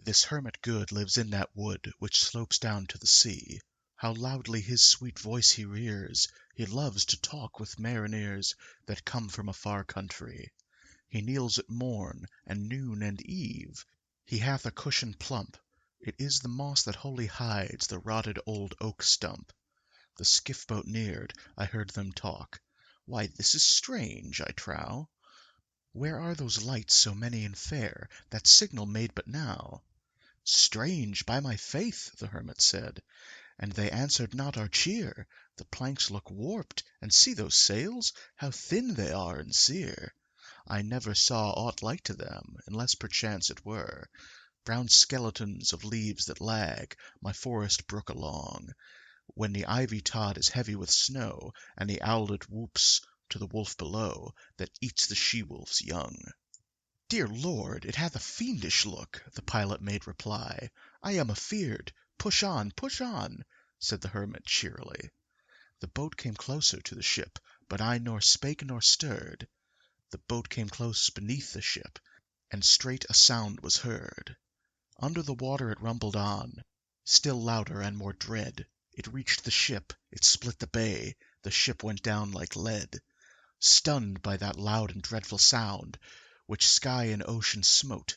This hermit good lives in that wood which slopes down to the sea. How loudly his sweet voice he rears! He loves to talk with marineres that come from a far country. He kneels at morn, and noon, and eve. He hath a cushion plump. It is the moss that wholly hides the rotted old oak-stump. The skiff-boat neared, I heard them talk. Why, this is strange, I trow. Where are those lights so many and fair, that signal made but now? Strange, by my faith, the hermit said, and they answered not our cheer. The planks look warped, and see those sails, how thin they are and sere. I never saw aught like to them, unless perchance it were brown skeletons of leaves that lag my forest-brook along, when the ivy-tod is heavy with snow, and the owlet whoops to the wolf below, that eats the she-wolf's young. Dear Lord, it hath a fiendish look, the pilot made reply. I am afeard. Push on, said the hermit cheerily. The boat came closer to the ship, but I nor spake nor stirred. The boat came close beneath the ship, and straight a sound was heard. Under the water it rumbled on, still louder and more dread. It reached the ship, it split the bay, the ship went down like lead. Stunned by that loud and dreadful sound, which sky and ocean smote,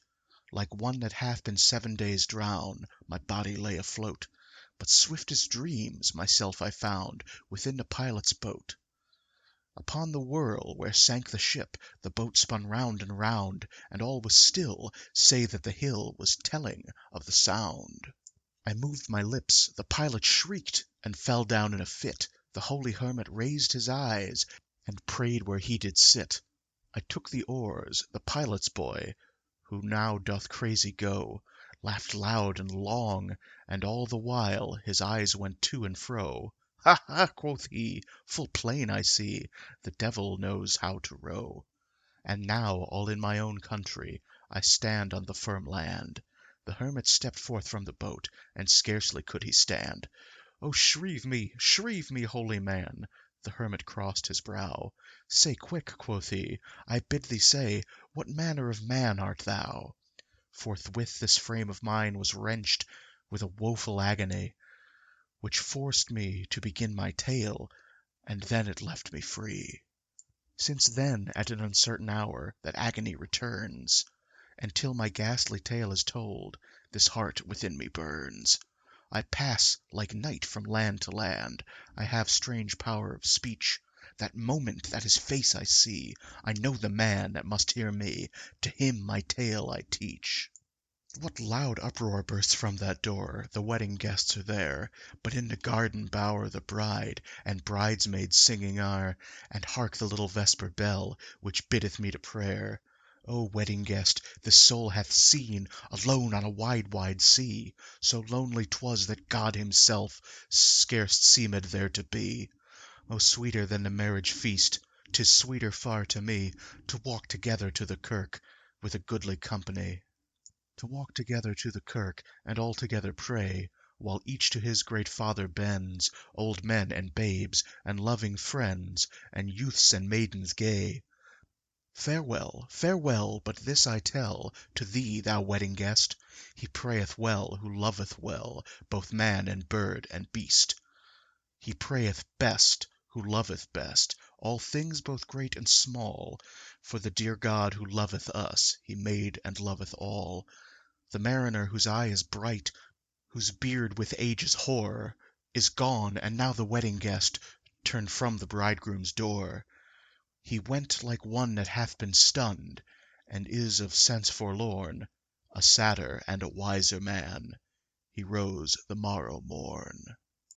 like one that hath been 7 days drowned, my body lay afloat. But swift as dreams myself I found within the pilot's boat. Upon the whirl where sank the ship, the boat spun round and round, and all was still, save that the hill was telling of the sound. I moved my lips, the pilot shrieked, and fell down in a fit. The holy hermit raised his eyes, and prayed where he did sit. I took the oars, the pilot's boy, who now doth crazy go, laughed loud and long, and all the while his eyes went to and fro. Ha, ha, quoth he, full plain I see, the devil knows how to row. And now, all in my own country, I stand on the firm land. The hermit stepped forth from the boat, and scarcely could he stand. Oh, shrieve me, holy man! The hermit crossed his brow. Say quick, quoth he, I bid thee say, what manner of man art thou? Forthwith this frame of mine was wrenched with a woeful agony, which forced me to begin my tale, and then it left me free. Since then, at an uncertain hour, that agony returns, and till my ghastly tale is told, this heart within me burns. I pass like night from land to land, I have strange power of speech. That moment that his face I see, I know the man that must hear me, to him my tale I teach. What loud uproar bursts from that door! The wedding guests are there, but in the garden bower the bride and bridesmaids singing are, and hark the little vesper bell, which biddeth me to prayer. O wedding guest, this soul hath seen, alone on a wide, wide sea, so lonely 'twas that God himself scarce seemed there to be. O sweeter than the marriage feast, 'tis sweeter far to me, to walk together to the kirk, with a goodly company. To walk together to the kirk, and all together pray, while each to his great Father bends, old men and babes, and loving friends, and youths and maidens gay. Farewell, farewell, but this I tell to thee, thou wedding guest, he prayeth well who loveth well both man and bird and beast. He prayeth best who loveth best all things both great and small, for the dear God who loveth us, he made and loveth all. The mariner whose eye is bright, whose beard with age is hoar, is gone, and now the wedding guest turned from the bridegroom's door. He went like one that hath been stunned, and is of sense forlorn, a sadder and a wiser man. He rose the morrow morn.